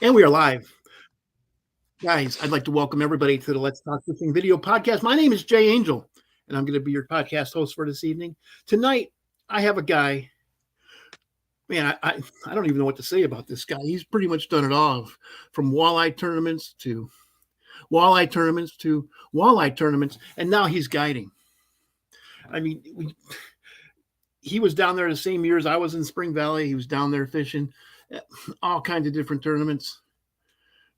And we are live. Guys, I'd like to welcome everybody to the Let's Talk Fishing video podcast. My name is Jay Angel, and I'm going to be your podcast host for this evening. Tonight, I have a guy. Man, I don't even know what to say about this guy. He's pretty much done it all, from walleye tournaments to walleye tournaments, and now he's guiding. I mean, he was down there the same year as I was in Spring Valley. He was down there fishing all kinds of different tournaments.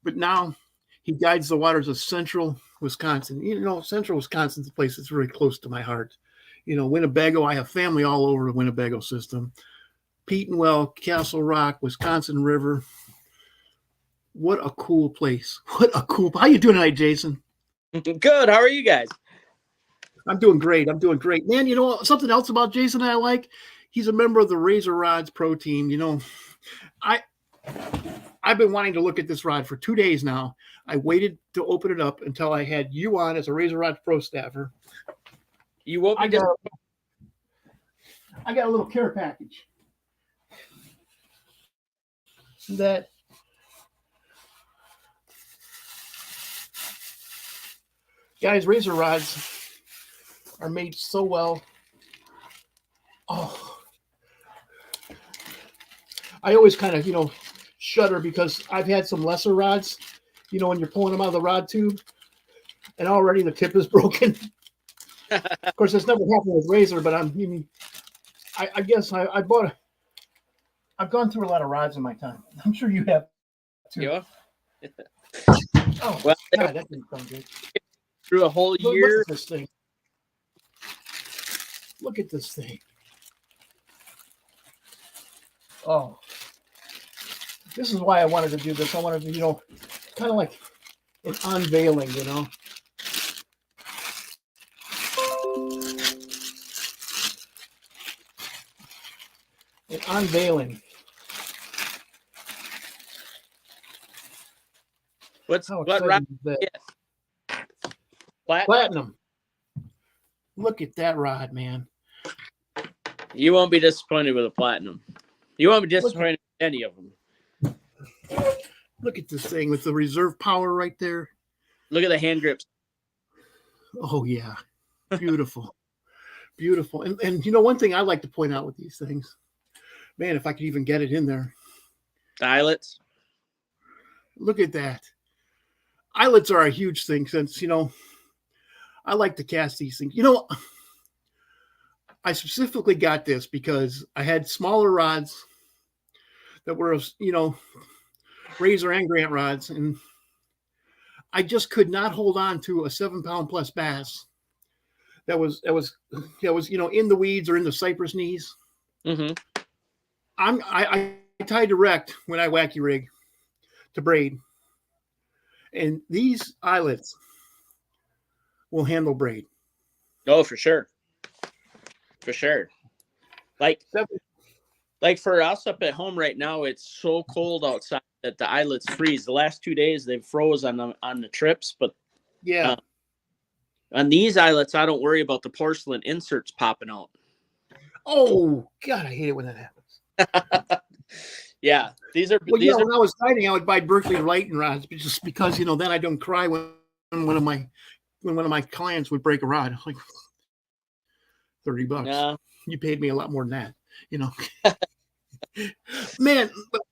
But now he guides the waters of central Wisconsin. Central Wisconsin's a place that's really close to my heart. Winnebago, I have family all over the Winnebago system. Petenwell, Castle Rock, Wisconsin River. What a cool place. How you doing tonight, Jason? Good. How are you guys? I'm doing great. Man, something else about Jason I like? He's a member of the Razor Rods Pro Team. I've been wanting to look at this rod for 2 days now. I waited to open it up until I had you on as a Razor Rods Pro staffer. You won't be I got a little care package. That guys, Razor rods are made so well. Oh, I always kind of, shudder because I've had some lesser rods, when you're pulling them out of the rod tube and already the tip is broken. Of course, that's never happened with Razor, but I guess I've gone through a lot of rods in my time. I'm sure you have too. Yeah. Oh, well, God, that didn't sound good. Through a whole year. Look at this thing. Look at this thing. Oh, this is why I wanted to do this. I wanted to, kind of like an unveiling, An unveiling. What rod? Platinum. Look at that rod, man. You won't be disappointed with a platinum. You won't be disappointed with any of them. Look at this thing with the reserve power right there. Look at the hand grips. Oh, yeah. Beautiful. Beautiful. And one thing I like to point out with these things, man, if I could even get it in there. The eyelets. Look at that. Eyelets are a huge thing since, I like to cast these things. I specifically got this because I had smaller rods that were, Razor and Grant rods, and I just could not hold on to a 7-pound plus bass that was in the weeds or in the cypress knees. Mm-hmm. I tie direct when I wacky rig to braid, and these eyelets will handle braid. Oh, for sure. For sure. Like for us up at home right now, it's so cold outside that the eyelets freeze. The last 2 days they've froze on the trips, but yeah, on these eyelets I don't worry about the porcelain inserts popping out. Oh God, I hate it when that happens. Yeah, these are. When I was guiding, I would buy Berkeley Lighting rods just because then I don't cry when one of my clients would break a rod. Like $30. Yeah. You paid me a lot more than that, Man,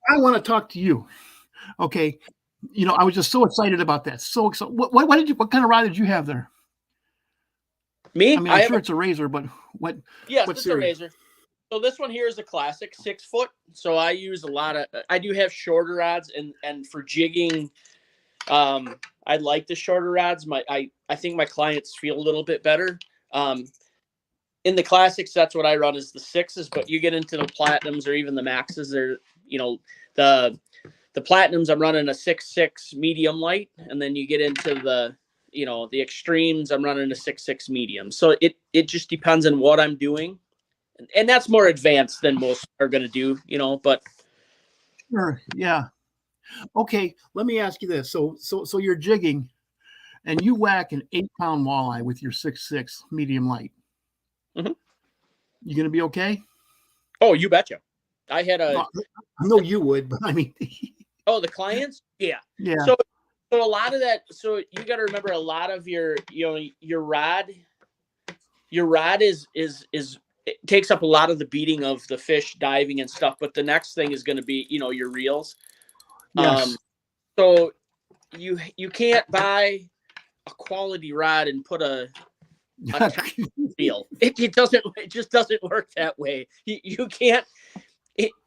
I want to talk to you. Okay. I was just so excited about that. So excited. What kind of rod did you have there? Me? I mean, I'm sure it's a Razor, but what? Yes, what it's series? a Razor. So this one here is a classic 6 foot. So I use I do have shorter rods and for jigging, I like the shorter rods. I think my clients feel a little bit better. In the classics, that's what I run is the 6s, but you get into the platinums or even the maxes. They're, the platinums, I'm running a 6.6 medium light, and then you get into the extremes, I'm running a 6.6 medium. So it just depends on what I'm doing, and that's more advanced than most are going to do, but. Sure. Yeah. Okay. Let me ask you this. So you're jigging, and you whack an 8-pound walleye with your 6.6 medium light. Mm-hmm. You gonna be okay? Oh, you betcha. I had a. I know you would, but I mean. Oh, the clients? Yeah. Yeah. So a lot of that, so you got to remember a lot of your, your rod is it takes up a lot of the beating of the fish diving and stuff, but the next thing is going to be, your reels. Yes. So you can't buy a quality rod and put a reel. It just doesn't work that way. You can't,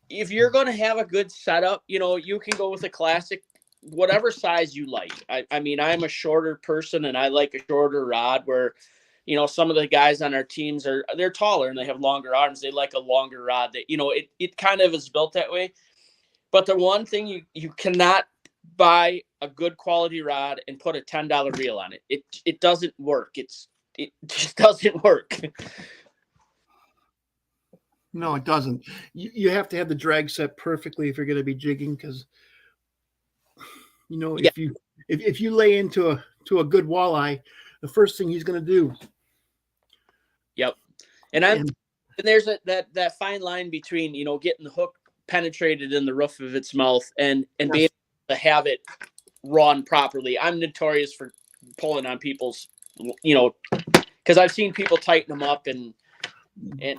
if you're going to have a good setup, you can go with a classic, whatever size you like. I mean, I'm a shorter person and I like a shorter rod where, some of the guys on our teams they're taller and they have longer arms. They like a longer rod that, it kind of is built that way. But the one thing you cannot buy a good quality rod and put a $10 reel on it. It doesn't work. It just doesn't work. No, it doesn't. You have to have the drag set perfectly if you're going to be jigging, because Yeah. if you lay into a good walleye, the first thing he's going to do. Yep. And there's that fine line between, getting the hook penetrated in the roof of its mouth and Yes. being able to have it run properly. I'm notorious for pulling on people's, because I've seen people tighten them up and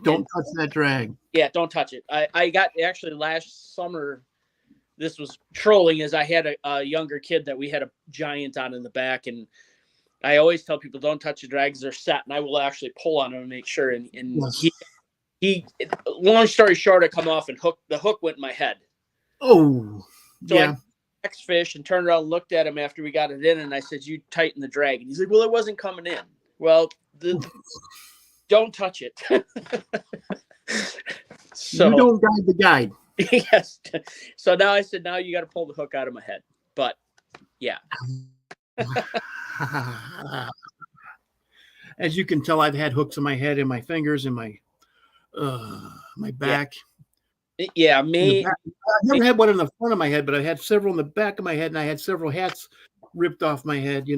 don't touch that drag. Yeah, don't touch it. I got actually last summer, this was trolling, as I had a younger kid that we had a giant on in the back, and I always tell people don't touch the drags, they're set, and I will actually pull on them and make sure. And Yes. he long story short, I come off and the hook went in my head. Oh, so yeah. I next fish and turned around and looked at him after we got it in, and I said, "You tighten the drag." And he's like, "Well, it wasn't coming in." Well, don't touch it. So you don't guide the guide. Yes. So now I said, now you got to pull the hook out of my head. But yeah. As you can tell, I've had hooks in my head, in my fingers, in my back. Yeah, I've never had one in the front of my head, but I had several in the back of my head, and I had several hats ripped off my head,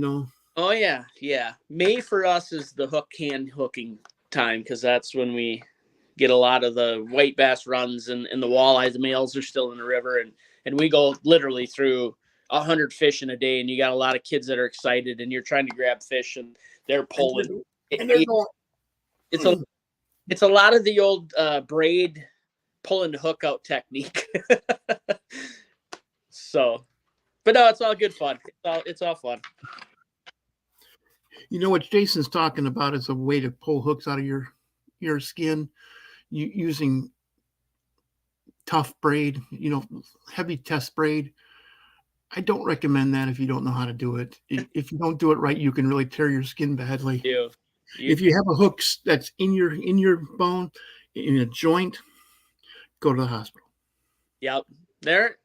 Oh, yeah. Yeah. May for us is the hook hand hooking time, because that's when we get a lot of the white bass runs and the walleyes. The males are still in the river, and we go literally through 100 fish in a day, and you got a lot of kids that are excited, and you're trying to grab fish and they're pulling. And they're going. It's a lot of the old braid pulling the hook out technique. So, but no, it's all good fun. It's all fun. What Jason's talking about is a way to pull hooks out of your skin, using tough braid, heavy test braid. I don't recommend that if you don't know how to do it. If you don't do it right, you can really tear your skin badly. If you have a hook that's in your bone, in a joint, go to the hospital. Yep. There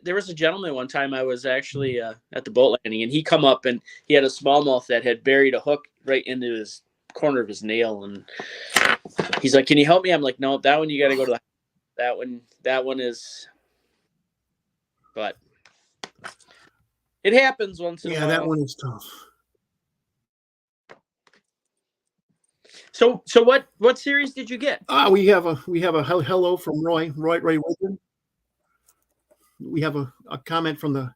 was a gentleman one time I was actually at the boat landing, and he come up and he had a smallmouth that had buried a hook right into his corner of his nail, and he's like, "Can you help me?" I'm like, "No, that one you got to go to that one is," but it happens once in a while. Yeah, that one is tough. So what series did you get? We have a hello from Roy Woodland. We have a comment from a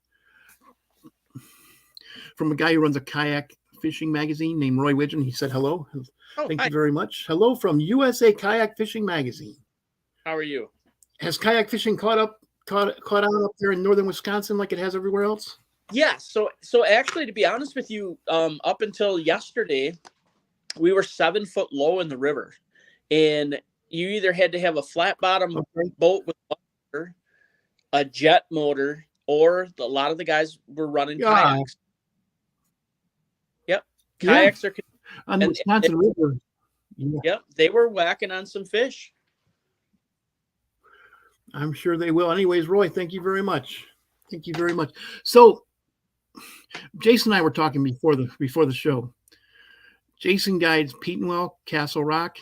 guy who runs a kayak fishing magazine named Roy Widgeon. He said hello. Thank you very much. Hello from USA Kayak Fishing Magazine. How are you? Has kayak fishing caught on up there in northern Wisconsin like it has everywhere else? Yeah. So actually, to be honest with you, up until yesterday, we were 7 foot low in the river, and you either had to have a flat bottom boat with water, a jet motor, or a lot of the guys were running kayaks. Yep. Kayaks are on the Wisconsin River. Yeah. Yep. They were whacking on some fish. I'm sure they will. Anyways, Roy, thank you very much. Thank you very much. So Jason and I were talking before the show. Jason guides Petenwell, Castle Rock,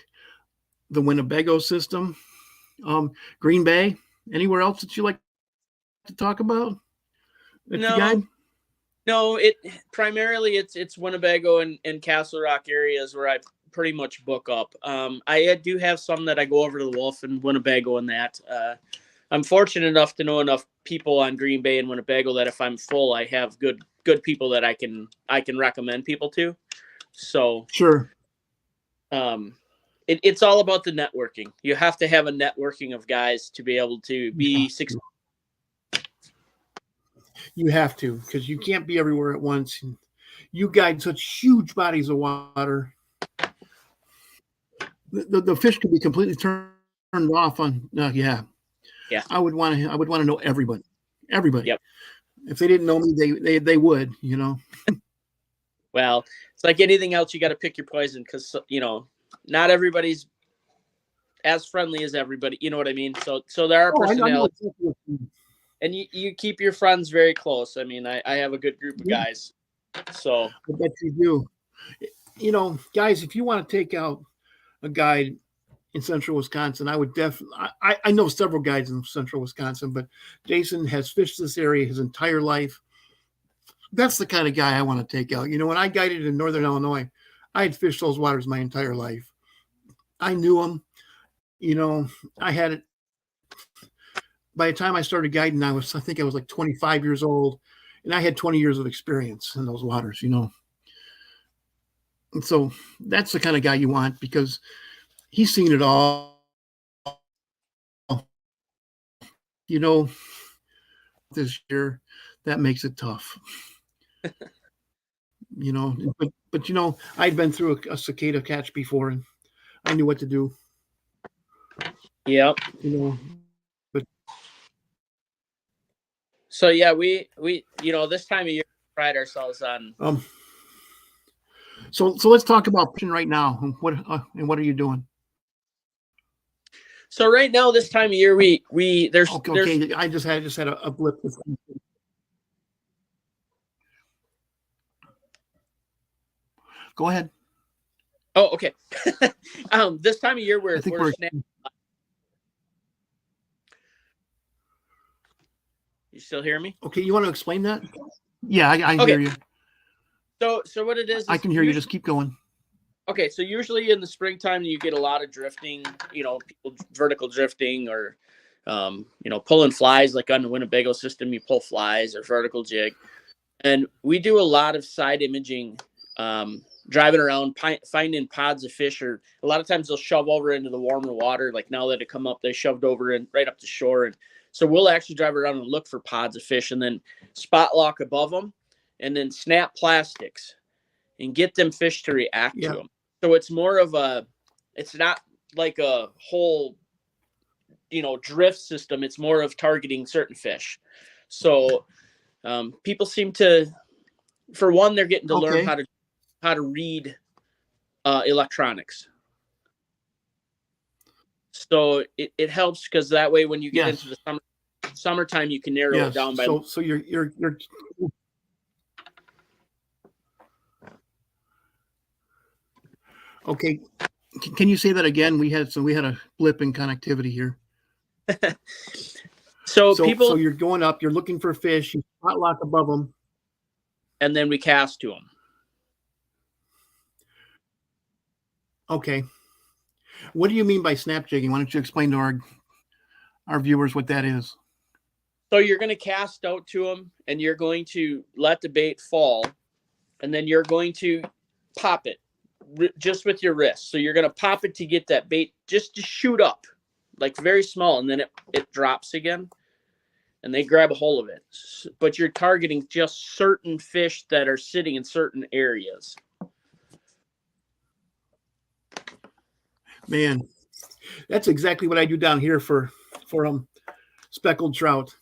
the Winnebago System, Green Bay. Anywhere else that you like to talk about? No, it primarily it's Winnebago and Castle Rock areas where I pretty much book up. I do have some that I go over to the Wolf and Winnebago and that. I'm fortunate enough to know enough people on Green Bay and Winnebago that if I'm full, I have good people that I can recommend people to. So Sure. It's all about the networking. You have to have a networking of guys to be able to be successful. You have to, because you can't be everywhere at once. You guide such huge bodies of water. The fish could be completely turned off on. Yeah. I would want to know everybody. Everybody. Yep. If they didn't know me, they would. Well, it's like anything else. You got to pick your poison, because not everybody's as friendly as everybody. You know what I mean? So there are personalities, and you keep your friends very close. I mean, I have a good group of guys. So I bet you do. Guys, if you want to take out a guide in central Wisconsin, I would definitely. I know several guides in central Wisconsin, but Jason has fished this area his entire life. That's the kind of guy I want to take out. When I guided in northern Illinois, I had fished those waters my entire life. I knew them. I had it. By the time I started guiding, I think I was like 25 years old, and I had 20 years of experience in those waters. And so that's the kind of guy you want, because he's seen it all. This year, that makes it tough. But I'd been through a cicada catch before, and I knew what to do. Yep. But so yeah, we this time of year we pride ourselves on. So let's talk about fishing right now. What are you doing? So right now, this time of year, there's okay. I just had a blip. Go ahead. Oh, okay. This time of year we're You still hear me? Okay, you want to explain that? Yeah, I okay. hear you. So what it is I can hear you. Just keep going. Okay, so usually in the springtime you get a lot of drifting, people vertical drifting, or pulling flies, like on the Winnebago system, you pull flies or vertical jig. And we do a lot of side imaging, driving around, finding pods of fish, or a lot of times they'll shove over into the warmer water. Like now that it come up, they shoved over and right up to shore. And so we'll actually drive around and look for pods of fish, and then spot lock above them, and then snap plastics and get them fish to react to them. So it's more of it's not like a whole, drift system. It's more of targeting certain fish. So people seem to, for one, they're getting to learn how to read electronics. So it helps, because that way when you get into the summertime, you can narrow it down by. So you're. Okay, can you say that again? We had a blip in connectivity here. So you're going up, you're looking for fish, you spot lock above them, and then we cast to them. Okay. What do you mean by snap jigging? Why don't you explain to our viewers what that is? So you're going to cast out to them, and you're going to let the bait fall, and then you're going to pop it just with your wrist. So you're going to pop it to get that bait just to shoot up, like very small, and then it drops again, and they grab a hold of it. But you're targeting just certain fish that are sitting in certain areas. Man, that's exactly what I do down here for speckled trout.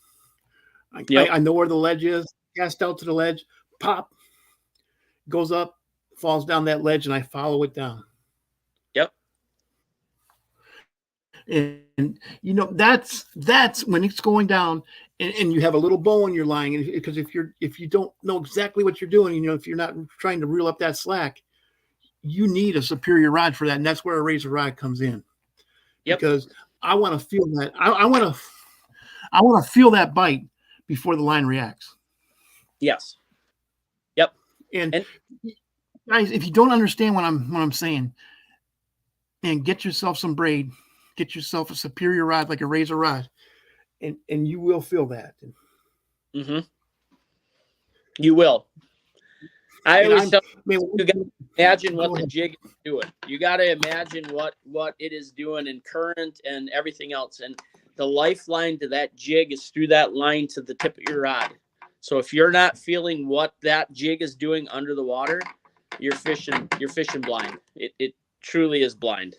I know where the ledge is, cast out to the ledge, pop, goes up, falls down that ledge, and I follow it down. Yep. And that's when it's going down, and you have a little bow in your line, because if you don't know exactly what you're doing, if you're not trying to reel up that slack, you need a superior rod for that, and that's where a razor rod comes in. Yep. Because I want to feel that. I want to feel that bite before the line reacts. Yes. Yep. And guys, if you don't understand what I'm saying, and get yourself some braid, get yourself a superior rod like a razor rod. and you will feel that. Mm-hmm. You will. I And always I'm tell man, you, got to imagine what go the ahead. jig is doing. You got to imagine what it is doing in current and everything else. And the lifeline to that jig is through that line to the tip of your rod. So if you're not feeling what that jig is doing under the water, you're fishing blind. It truly is blind.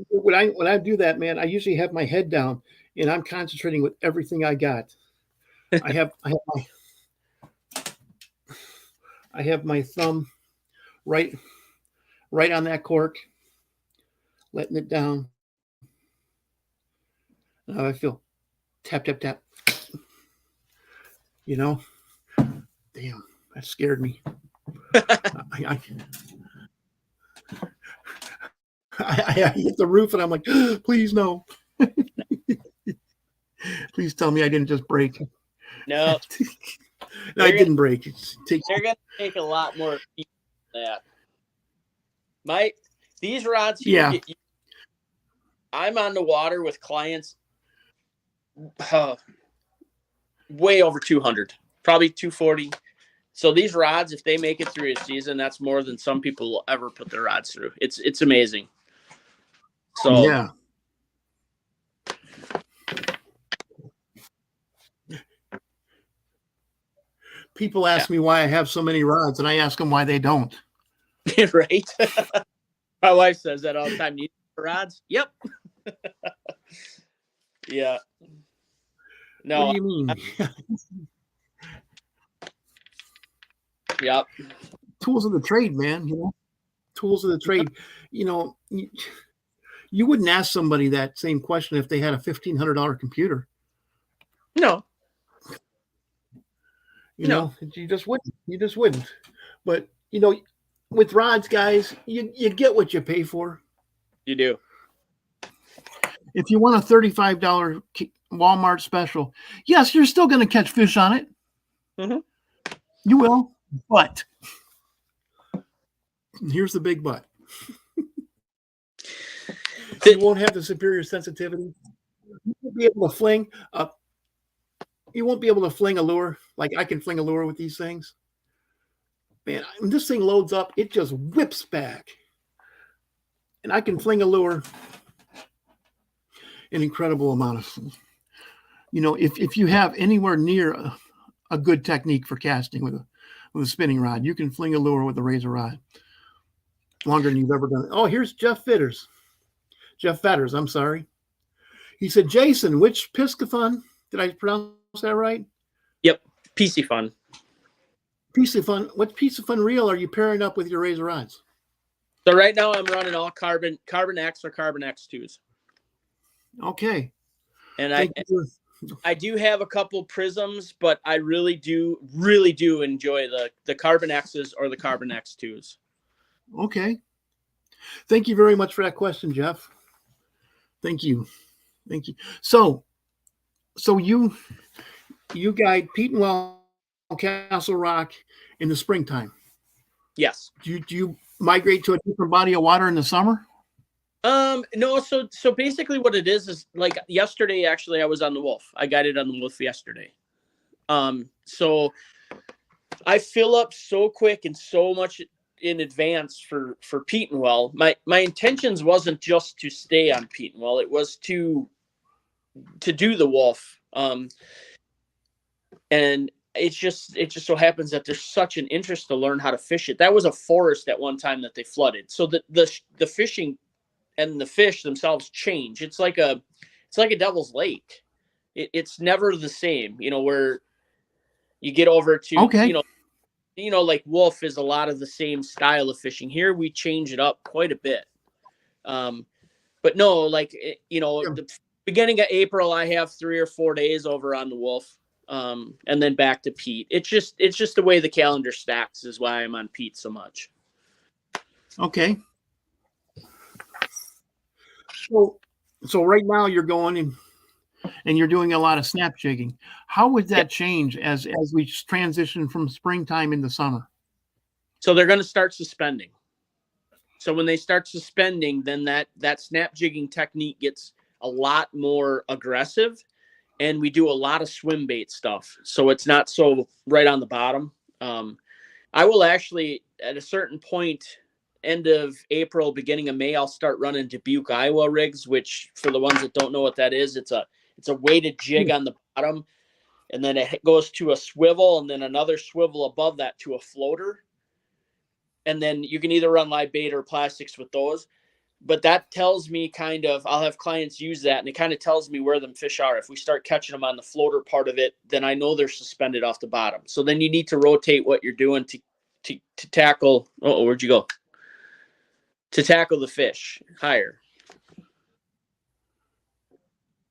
When I do that, man, I usually have my head down and I'm concentrating with everything I got. I have my thumb right right on that cork, letting it down. I feel tap tap tap. You know, damn, that scared me. I, I hit the roof and I'm like, please no, please tell me I didn't just break. No, No, I didn't break. they're gonna take a lot more than that. These rods here Yeah. I'm on the water with clients way over 200, probably 240. So these rods, if they make it through a season, that's more than some people will ever put their rods through. It's amazing. So yeah. People ask me why I have so many rods, and I ask them why they don't. Right? My wife says that all the time. Need rods? Yep. Yeah. No. What do you mean? Yep. Tools of the trade, man. You know, tools of the trade. You know, you wouldn't ask somebody that same question if they had a $1,500 computer. No. You know, you just wouldn't. You just wouldn't. But you know, with rods, guys, you get what you pay for. You do. If you want a $35 Walmart special, yes, you're still going to catch fish on it. Mm-hmm. You will, but here's the big but. You won't have the superior sensitivity. You won't be able to fling up. You won't be able to fling a lure like I can fling a lure with these things. Man, when this thing loads up, it just whips back. And I can fling a lure an incredible amount of, you know, if you have anywhere near a good technique for casting with a spinning rod, you can fling a lure with a razor rod longer than you've ever done. Oh, here's Jeff Fetters, I'm sorry. He said, Jason, which Piscifun, did I pronounce that right? Yep. PC Fun. Piscifun, what Piscifun reel are you pairing up with your razor rods? So right now I'm running all carbon X or carbon X2s. Okay. And I do have a couple prisms, but I really do enjoy the carbon X's or the carbon X2s. Okay. Thank you very much for that question, Jeff. Thank you. So you guide Petenwell, Castle Rock in the springtime. Yes. Do you migrate to a different body of water in the summer? No. So basically, what it is like yesterday. Actually, I was on the Wolf. I guided on the Wolf yesterday. So I fill up so quick and so much in advance for Petenwell. My intentions wasn't just to stay on Petenwell. It was to do the Wolf. And it just so happens that there's such an interest to learn how to fish it. That was a forest at one time that they flooded. So the fishing and the fish themselves change. It's like a Devil's Lake. It's never the same, you know, where you get over to, okay. you know, like Wolf is a lot of the same style of fishing. Here we change it up quite a bit. But no, like, you know, the beginning of April, I have 3 or 4 days over on the Wolf. And then back to Pete. It's just the way the calendar stacks is why I'm on Pete so much. Okay. So right now you're going and you're doing a lot of snap jigging. How would that change as we transition from springtime into summer? So they're going to start suspending. So when they start suspending, then that snap jigging technique gets a lot more aggressive, and we do a lot of swim bait stuff. So it's not so right on the bottom. I will actually, at a certain point, end of April, beginning of May, I'll start running Dubuque, Iowa rigs, which for the ones that don't know what that is, it's a weighted jig on the bottom, and then it goes to a swivel, and then another swivel above that to a floater. And then you can either run live bait or plastics with those. But that tells me I'll have clients use that, and it kind of tells me where them fish are. If we start catching them on the floater part of it, then I know they're suspended off the bottom. So then you need to rotate what you're doing to tackle. Oh, where'd you go? To tackle the fish higher.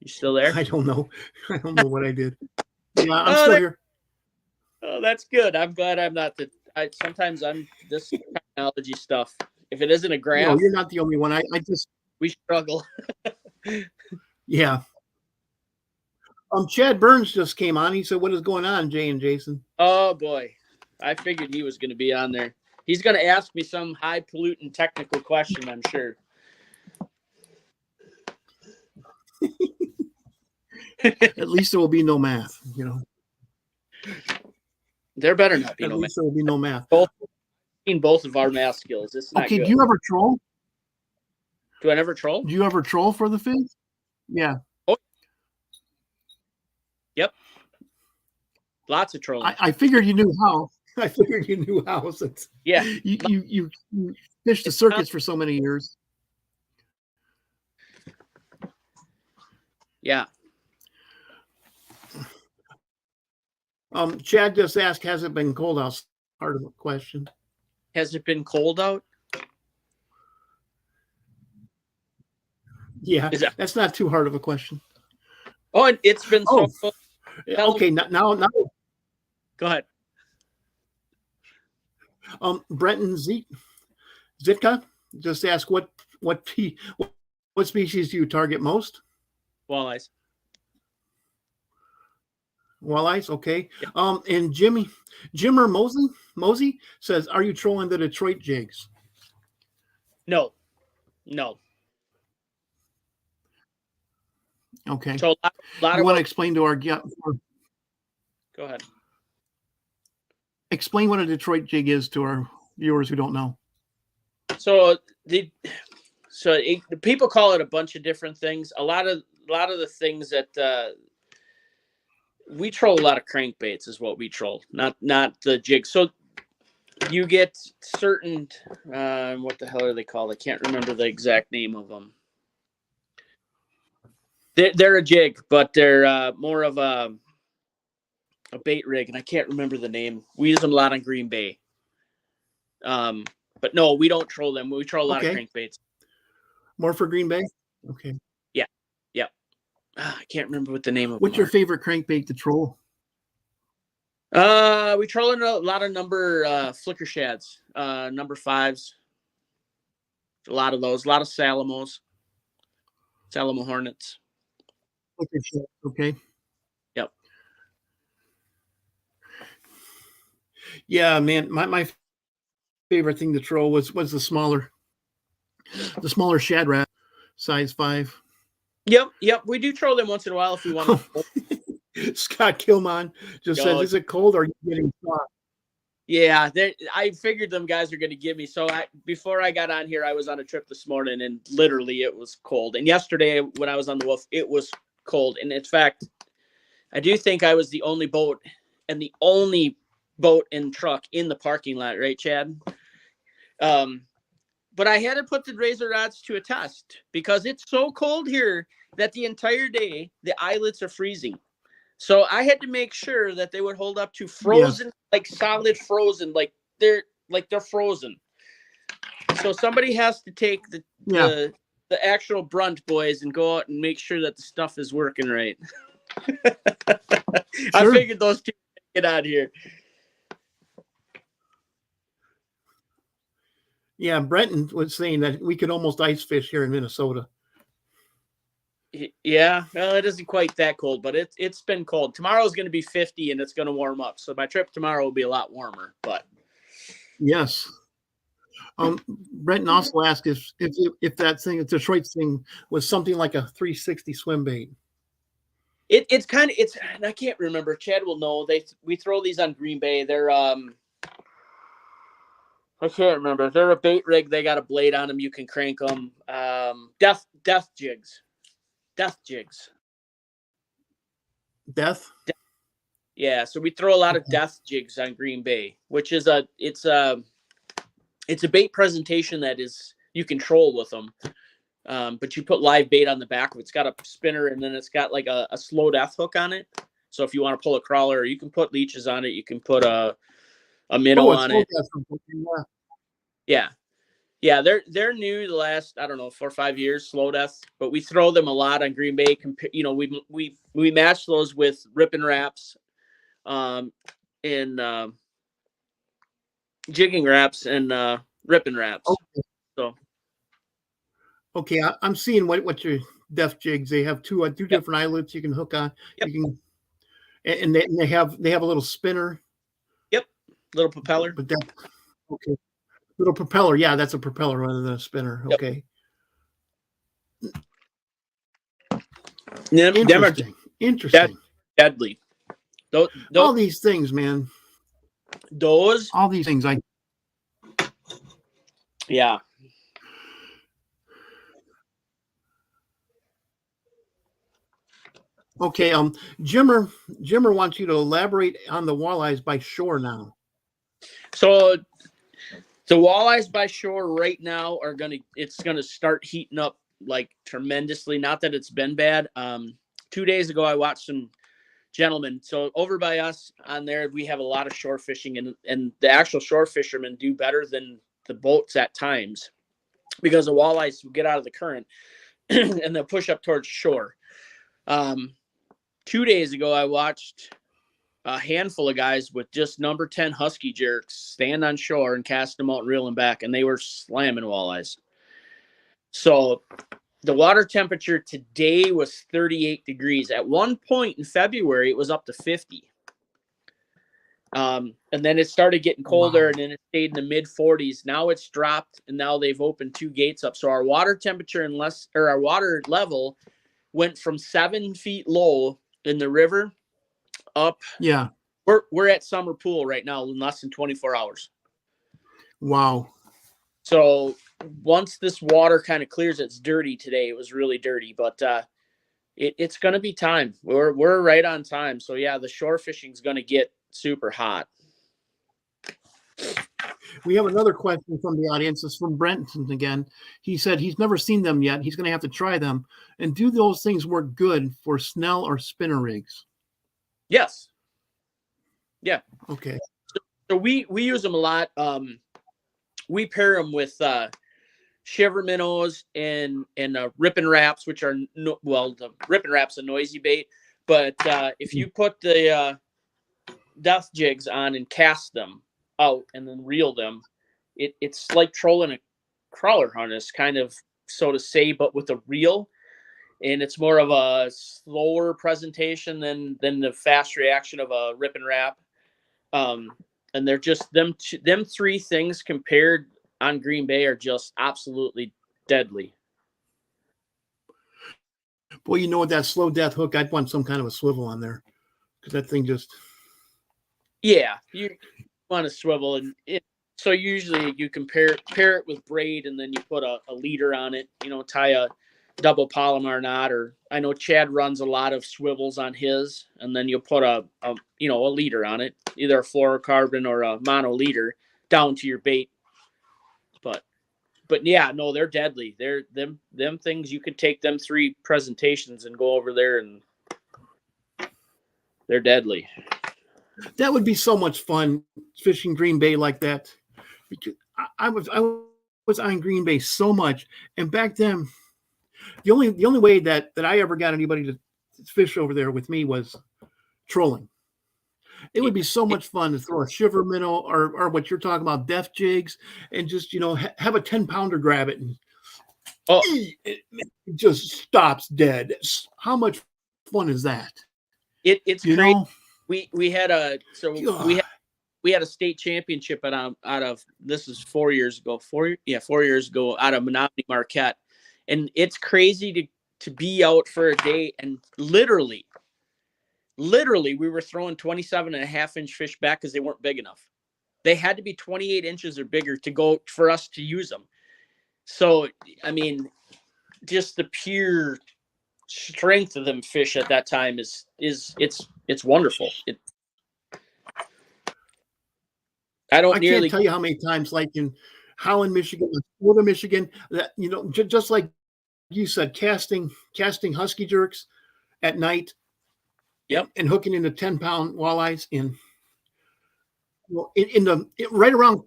You still there? I don't know. I don't know what I did. Yeah, I'm still here. Oh, that's good. I'm glad I'm not sometimes I'm this technology stuff. If it isn't a graph, no, you're not the only one. We struggle. Yeah. Chad Burns just came on. He said, "What is going on, Jay and Jason?" Oh boy, I figured he was going to be on there. He's going to ask me some high pollutant technical question, I'm sure. At least there will be no math, There better not be At no least math. there will be no math. Both of our math skills. It's not okay, good. do you ever troll? Do I never troll? Do you ever troll for the fish? Yeah. Oh. Yep. Lots of trolling. I figured you knew how. I figured you knew how since you fished the circuits for so many years. Yeah. Chad just asked, has it been cold out? Part of the question. Has it been cold out? Yeah, that's not too hard of a question. Oh, it's been so cold. Okay, now. Go ahead. Brenton Zitka just asked what species do you target most? Walleyes. Walleyes, okay. Yeah. And Jimmer Mosey says, "Are you trolling the Detroit jigs?" No. Okay. So a lot you want to explain to our Go ahead. Explain what a Detroit jig is to our viewers who don't know. So the people call it a bunch of different things. A lot of the things that we troll a lot of crankbaits is what we troll, not the jig. So you get certain what the hell are they called? I can't remember the exact name of them. They're a jig, but they're more of a bait rig, and I can't remember the name. We use them a lot on Green Bay. But no, we don't troll them. We troll a lot of crankbaits. More for Green Bay? Okay. Yeah. I can't remember what the name of. What's your favorite crankbait to troll? We troll in a lot of number flicker shads, number 5s. A lot of those. A lot of Salamo Hornets. Flicker shad, okay. Yep. Yeah, man. My favorite thing to troll was the smaller shad rat, size 5. Yep. We do troll them once in a while if we want to. Scott Kilmon just says, "Is it cold or are you getting soft?" Yeah, I figured them guys are going to give me. So before I got on here, I was on a trip this morning, and literally it was cold. And yesterday when I was on the Wolf, it was cold. And in fact, I do think I was the only boat and truck in the parking lot, right, Chad? But I had to put the razor rods to a test because it's so cold here that the entire day the eyelets are freezing. So I had to make sure that they would hold up to frozen, like solid frozen, like they're frozen. So somebody has to take the actual brunt, boys, and go out and make sure that the stuff is working right. Sure. I figured those two get out here. Yeah, Brenton was saying that we could almost ice fish here in Minnesota. Yeah, well, it isn't quite that cold, but it's been cold. Tomorrow's going to be 50, and it's going to warm up. So my trip tomorrow will be a lot warmer. But yes, Brenton also asked if that thing, if the Detroit thing was something like a 360 swim bait. It's kind of and I can't remember. Chad will know. We throw these on Green Bay. They're I can't remember. They're a bait rig. They got a blade on them. You can crank them. Death jigs. Death jigs. Death? Yeah, so we throw a lot of death jigs on Green Bay, which is it's a bait presentation that is you control with them. But you put live bait on the back of it. It's got a spinner, and then it's got like a slow death hook on it. So if you want to pull a crawler, you can put leeches on it. You can put a minnow on it. Yeah, they're new the last, I don't know, 4 or 5 years, slow death. But we throw them a lot on Green Bay. We match those with ripping wraps, and jigging wraps and ripping wraps. Okay. So. Okay, I'm seeing what your death jigs. They have two different eyelets you can hook on. Yep. You can, and they have a little spinner. Yep, little propeller. But okay, little propeller. Yeah, that's a propeller rather than a spinner. Yep. Okay. Interesting. Deadly. All these things, man. All these things. Yeah. Okay, Jimmer wants you to elaborate on the walleyes by shore now. So the walleyes by shore right now it's gonna start heating up like tremendously. Not that it's been bad. 2 days ago I watched some gentlemen. So over by us on there, we have a lot of shore fishing, and the actual shore fishermen do better than the boats at times because the walleyes will get out of the current and they'll push up towards shore. 2 days ago, I watched a handful of guys with just number 10 husky jerks stand on shore and cast them out and reel them back, and they were slamming walleyes. So the water temperature today was 38 degrees. At one point in February, it was up to 50. And then it started getting colder, and then it stayed in the mid 40s. Now it's dropped, and now they've opened 2 gates up. So our water temperature our water level went from 7 feet low in the river up. Yeah. We're at summer pool right now in less than 24 hours. Wow. So once this water kind of clears, it's dirty today. It was really dirty, but it's going to be time. We're right on time. So yeah, the shore fishing is going to get super hot. We have another question from the audience. It's from Brenton again. He said he's never seen them yet. He's going to have to try them. And do those things work good for snell or spinner rigs? Yes. Yeah. Okay. So we use them a lot. We pair them with shiver minnows and ripping wraps, which are the ripping wraps a noisy bait. But if you put the death jigs on and cast them out and then reel them, it's like trolling a crawler harness, kind of, so to say, but with a reel. And it's more of a slower presentation than the fast reaction of a rip and wrap. And they're just them 3 things compared on Green Bay are just absolutely deadly. Boy, you know, with that slow death hook, I'd want some kind of a swivel on there, because that thing just. Yeah, you want a swivel, and so usually you can pair it with braid, and then you put a leader on it. You know, tie a double Palomar knot, or I know Chad runs a lot of swivels on his, and then you'll put a leader on it, either a fluorocarbon or a mono leader down to your bait. But yeah, no, they're deadly. They're them things. You could take them 3 presentations and go over there, and they're deadly. That would be so much fun fishing Green Bay like that. Because I was on Green Bay so much, and back then, the only way that I ever got anybody to fish over there with me was trolling. It would be so much fun to throw a shiver minnow or what you're talking about, death jigs, and just, have a 10-pounder grab it, and it just stops dead. How much fun is that? It's crazy. We had we had a state championship out of this is 4 years ago. 4 years ago out of Menominee Marquette. And it's crazy to be out for a day and literally we were throwing 27.5-inch fish back because they weren't big enough. They had to be 28 inches or bigger to go for us to use them. So, I mean, just the pure strength of them fish at that time is it's wonderful. I can't tell you how many times, like in Holland, Michigan, Florida, Michigan, that, you know, just like you said, casting husky jerks at night. Yep. And hooking into 10-pound walleyes in right around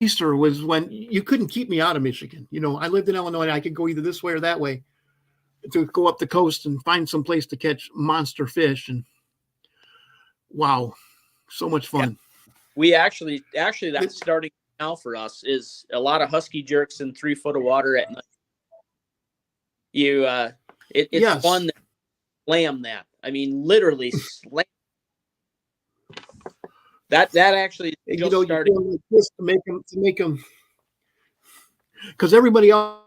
Easter was when you couldn't keep me out of Michigan. You know, I lived in Illinois and I could go either this way or that way to go up the coast and find some place to catch monster fish. And wow, so much fun. Yeah. We actually that's starting now for us is a lot of husky jerks in 3 foot of water at night. It's yes. fun to slam that. I mean, literally slam. That actually is just starting like this to make them because everybody else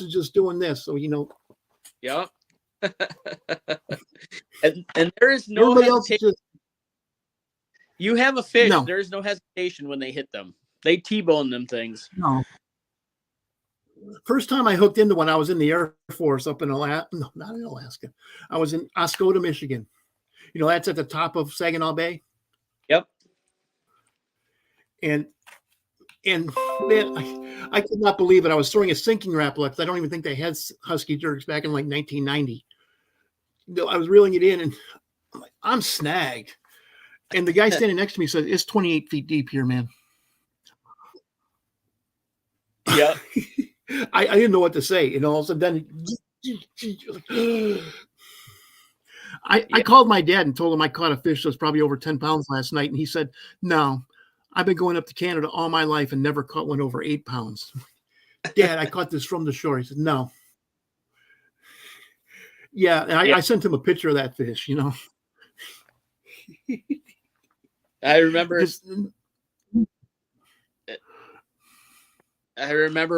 is just doing this. So, you know. Yeah. and there is no everybody else is just. You have a fish. No. There is no hesitation when they hit them. They T-bone them things. No. First time I hooked into one, I was in the Air Force up in Alaska. No, not in Alaska. I was in Oscoda, Michigan. You know, that's at the top of Saginaw Bay. Yep. And man, I could not believe it. I was throwing a sinking rapala because I don't even think they had husky jerks back in like 1990. I was reeling it in, and I'm snagged. And the guy standing next to me said, "It's 28 feet deep here, man." Yeah. I didn't know what to say. And all of a sudden, I called my dad and told him I caught a fish that was probably over 10 pounds last night. And he said, "No, I've been going up to Canada all my life and never caught one over 8 pounds. Dad, I caught this from the shore." He said, "No." Yeah. And I sent him a picture of that fish, you know. I remember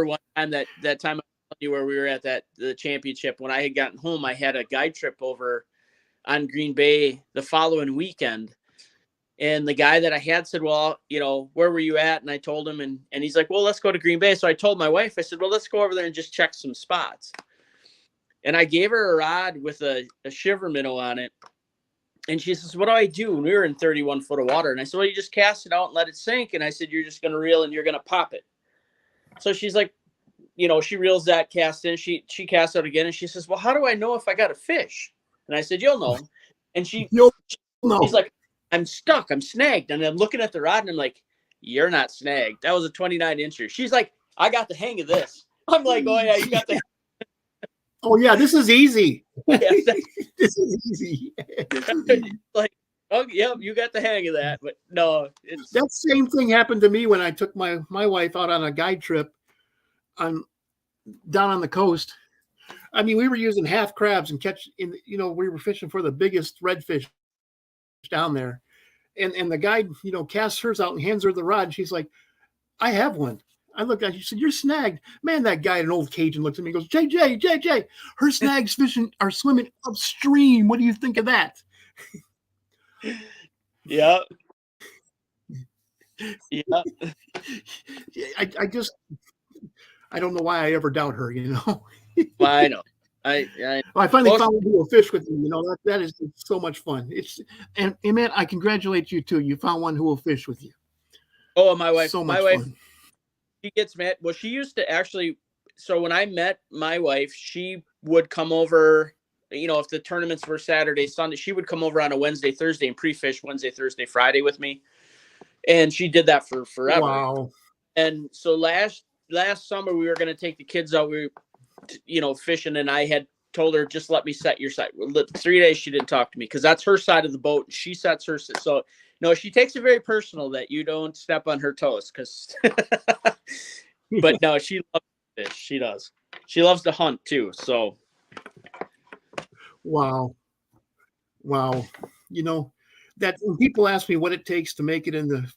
one time that time where we were at the championship. When I had gotten home, I had a guide trip over on Green Bay the following weekend. And the guy that I had said, "Well, you know, where were you at?" And I told him, and he's like, "Well, let's go to Green Bay." So I told my wife, I said, "Well, let's go over there and just check some spots." And I gave her a rod with a shiver minnow on it. And she says, "What do I do?" And we were in 31 foot of water. And I said, "Well, you just cast it out and let it sink." And I said, "You're just going to reel and you're going to pop it." So she's like, you know, she reels that cast in. She casts out again. And she says, "Well, how do I know if I got a fish?" And I said, "You'll know." And she's like, "I'm stuck. I'm snagged." And I'm looking at the rod and I'm like, "You're not snagged. That was a 29 incher." She's like, "I got the hang of this." I'm like, "Oh yeah, you got the Oh yeah, this is easy. Yeah, this is easy. Like, oh yeah, you got the hang of that. But no, that same thing happened to me when I took my wife out on a guide trip down on the coast. I mean, we were using half crabs and we were fishing for the biggest redfish down there. And the guide, you know, casts hers out and hands her the rod. She's like, "I have one." I looked at her, she said, "You're snagged." Man, that guy, an old Cajun, looks at me and goes, JJ, her snags fishing are swimming upstream. What do you think of that? Yeah. Yeah. I don't know why I ever doubt her, you know. Well, I know. I finally found one who will fish with me. You know, that is so much fun. And man, I congratulate you too. You found one who will fish with you. Oh, my wife. So much fun. She gets mad. Well, she used to actually. So when I met my wife, she would come over. You know, if the tournaments were Saturday, Sunday, she would come over on a Wednesday, Thursday, and pre-fish Wednesday, Thursday, Friday with me. And she did that for forever. Wow. And so last summer we were going to take the kids out. We were, you know, fishing, and I had told her, "Just let me set your side." 3 days she didn't talk to me because that's her side of the boat. And she sets her. So no, she takes it very personal that you don't step on her toes. But no, she loves fish. She does. She loves to hunt too. So. Wow. You know, that when people ask me what it takes to make it in the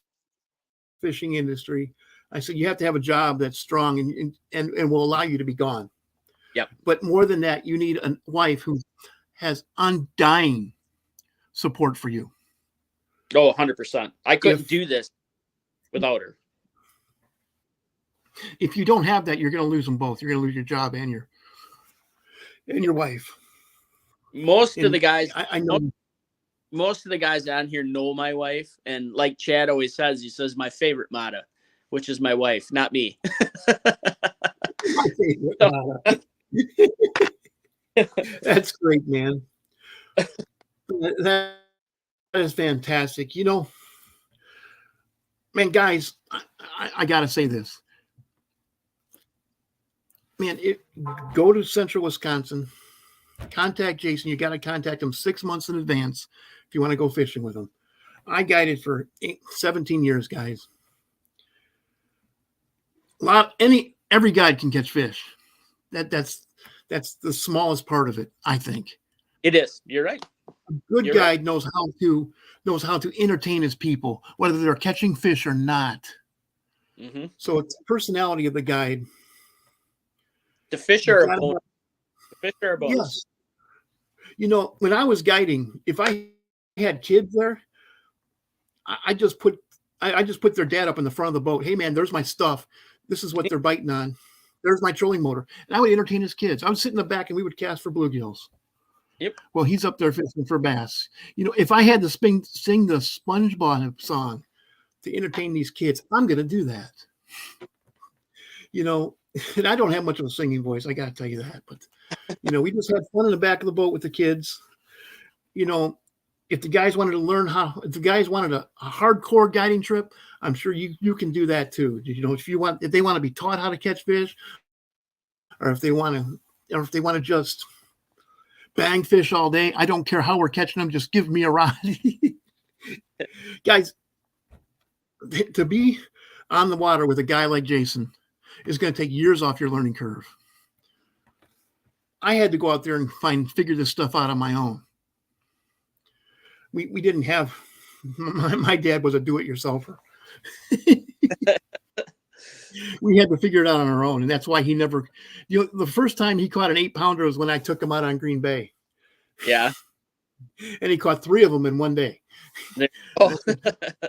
fishing industry. I said, you have to have a job that's strong and will allow you to be gone. Yep. But more than that, you need a wife who has undying support for you. Oh, 100%. I couldn't If do this without her. if you don't have that, you're going to lose them both. You're going to lose your job and your wife. Most of And the guys, I know. most of the guys on here know my wife, and like Chad always says, he says my favorite Mata, which is my wife, not me. My favorite. That's great, man. That is fantastic. You know, man, guys, I got to say this. Man, go to Central Wisconsin, contact Jason. You got to contact him 6 months in advance if you want to go fishing with him. I guided for 17 years, guys. Every guide can catch fish. That's the smallest part of it, I think. It is. You're right. A good You're guide right. knows how to entertain his people, whether they're catching fish or not. Mm-hmm. So it's the personality of the guide. The fish are a bonus. The fish are a bonus. Yes. You know, when I was guiding, if I had kids there, I just put their dad up in the front of the boat. Hey, man, there's my stuff. This is what they're biting on. There's my trolling motor. And I would entertain his kids. I would sit in the back and we would cast for bluegills. Yep. Well, he's up there fishing for bass. You know, if I had to sing the SpongeBob song to entertain these kids, I'm going to do that. You know, and I don't have much of a singing voice. I got to tell you that. But, you know, we just had fun in the back of the boat with the kids. You know, if the guys wanted to learn if the guys wanted a hardcore guiding trip, I'm sure you can do that too. You know, if they want to be taught how to catch fish, or if they want to just bang fish all day, I don't care how we're catching them. Just give me a rod. Guys, to be on the water with a guy like Jason is going to take years off your learning curve. I had to go out there and figure this stuff out on my own. We didn't have, my dad was a do-it-yourselfer. We had to figure it out on our own. And that's why he never, the first time he caught an 8-pounder was when I took him out on Green Bay. Yeah. And he caught 3 of them in one day. Oh.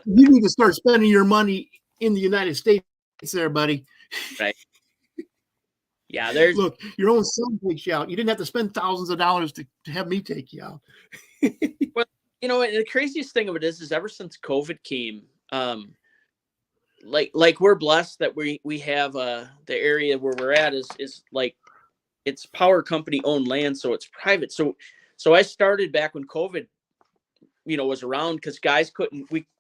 You need to start spending your money in the United States there, buddy. Right. Yeah, Look, your own son takes you out. You didn't have to spend thousands of dollars to have me take you out. Well, you know, and the craziest thing of it is ever since COVID came, like we're blessed that we have the area where we're at is like it's power company owned land, so it's private. So I started back when COVID, you know, was around because guys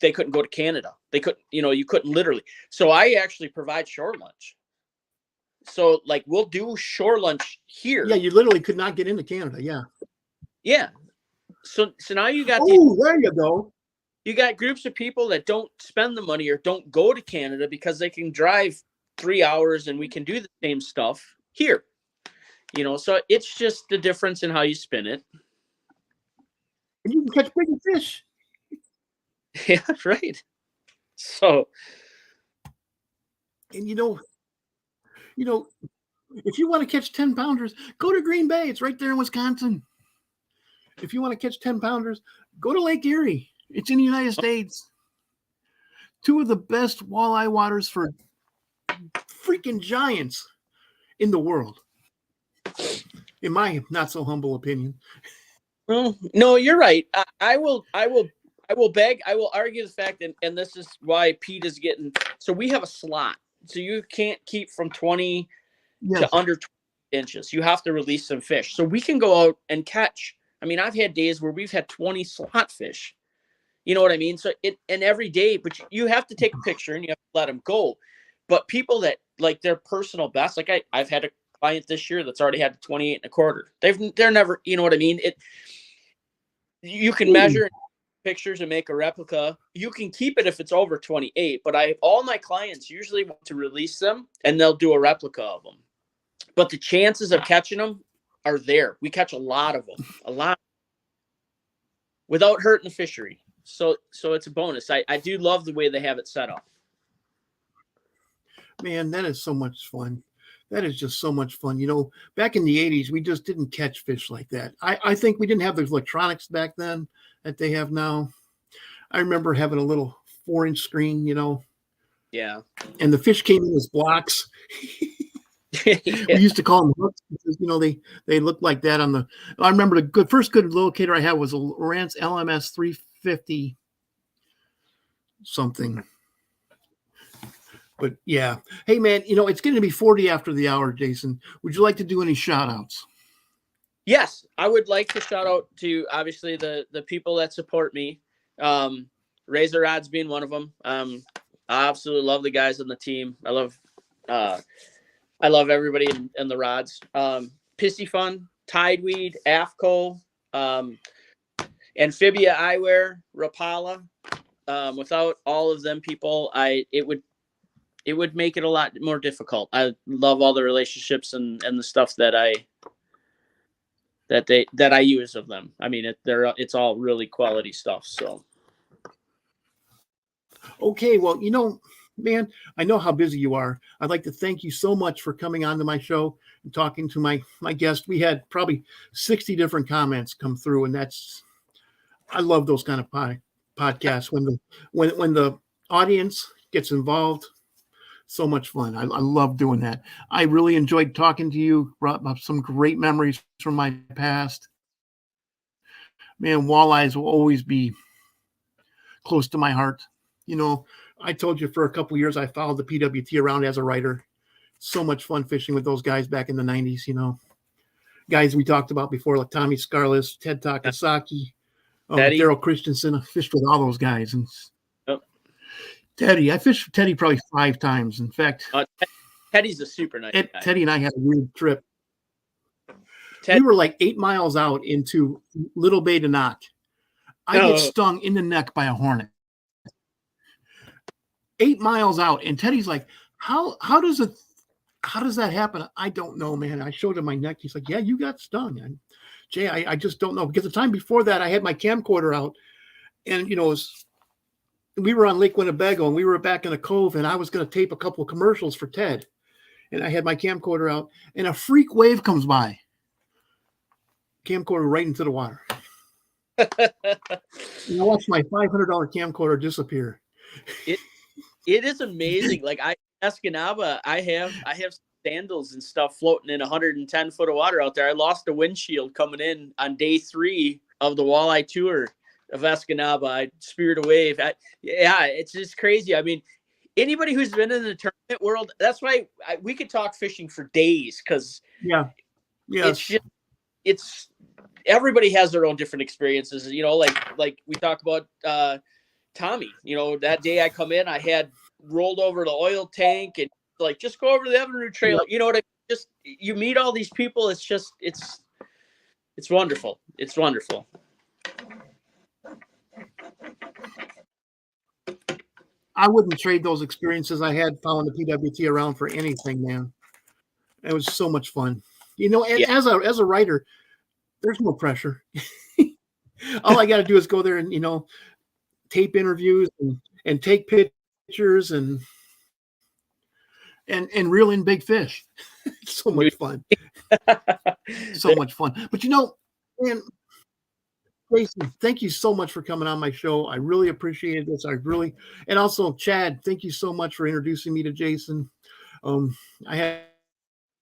they couldn't go to Canada. They couldn't, you know, you couldn't literally. So I actually provide shore lunch. So like we'll do shore lunch here. Yeah, you literally could not get into Canada. Yeah. Yeah. So now you got there you go. You got groups of people that don't spend the money or don't go to Canada because they can drive 3 hours and we can do the same stuff here. You know, so it's just the difference in how you spin it. And you can catch bigger fish. Yeah, right. So, and you know, if you want to catch 10-pounders, go to Green Bay. It's right there in Wisconsin. If you want to catch 10-pounders, go to Lake Erie. It's in the United States. 2 of the best walleye waters for freaking giants in the world. In my not so humble opinion. Well, no, you're right. I will argue the fact, and this is why Pete is getting. So we have a slot, so you can't keep from 20 to under 20 inches. You have to release some fish, so we can go out and catch. I mean, I've had days where we've had 20 slot fish. You know what I mean? So and every day, but you have to take a picture and you have to let them go. But people that like their personal best, like I've had a client this year that's already had 28 and a quarter. They're never, you know what I mean? You can measure pictures and make a replica. You can keep it if it's over 28, but all my clients usually want to release them and they'll do a replica of them. But the chances of catching them are there. We catch a lot of them, without hurting the fishery. So it's a bonus. I do love the way they have it set up. Man, that is so much fun. That is just so much fun. Back in the 80s, we just didn't catch fish like that. I think we didn't have the electronics back then that they have now. I remember having a little 4-inch screen, Yeah. and the fish came in as blocks. Yeah. We used to call them hooks because, they looked like that on the. I remember the first good locator I had was a Lowrance LMS 350 something. But yeah. Hey, man, it's going to be 40 after the hour, Jason. Would you like to do any shout outs? Yes, I would like to shout out to obviously the people that support me. Razor Rods being one of them. I absolutely love the guys on the team. I love everybody in the rods. Pissy Fun, Tideweed, AFCO, Amphibia Eyewear, Rapala. Without all of them people, it would make it a lot more difficult. I love all the relationships and the stuff that I use of them. I mean, it's all really quality stuff. So. Okay, well, man, I know how busy you are. I'd like to thank you so much for coming on to my show and talking to my guest. We had probably 60 different comments come through, and I love those kind of podcasts when the audience gets involved. So much fun. I love doing that. I really enjoyed talking to you. Brought up some great memories from my past. Man, walleyes will always be close to my heart. I told you for a couple of years I followed the PWT around as a writer. So much fun fishing with those guys back in the 90s, guys we talked about before, like Tommy Scarless, Ted Takasaki, Daryl Christensen. I fished with all those guys. And Teddy, I fished with Teddy probably 5 times. In fact, Teddy's a super nice guy. Teddy and I had a weird trip. We were like 8 miles out into Little Bay to Knock. I get stung in the neck by a hornet. 8 miles out, and Teddy's like, how does that happen? I don't know, man. I showed him my neck. He's like, yeah, you got stung. And Jay, I just don't know, because the time before that I had my camcorder out, and we were on Lake Winnebago, and we were back in a cove, and I was going to tape a couple of commercials for Ted, and I had my camcorder out, and a freak wave comes by, camcorder right into the water. And I watched my $500 camcorder disappear. It is amazing. Like Escanaba, I have sandals and stuff floating in 110 foot of water out there. I lost a windshield coming in on day 3 of the walleye tour of Escanaba. I speared a wave. It's just crazy. I mean, anybody who's been in the tournament world, that's why we could talk fishing for days, because it's everybody has their own different experiences. Like we talk about Tommy. That day I come in, I had rolled over the oil tank and like, just go over to the Evinrude Trail. Yep. You know what I mean? Just, you meet all these people. It's just, it's wonderful. It's wonderful. I wouldn't trade those experiences I had following the PWT around for anything, man. It was so much fun. And as a writer, there's no pressure. All I got to do is go there and, tape interviews and take pictures and reel in big fish. So much fun. So much fun. But man, Jason, thank you so much for coming on my show. I really appreciated this. And also Chad, thank you so much for introducing me to Jason. I had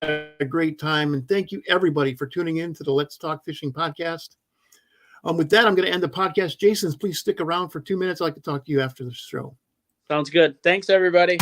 a great time, and thank you everybody for tuning in to the Let's Talk Fishing podcast. With that, I'm going to end the podcast. Jason, please stick around for 2 minutes. I'd like to talk to you after the show. Sounds good. Thanks, everybody.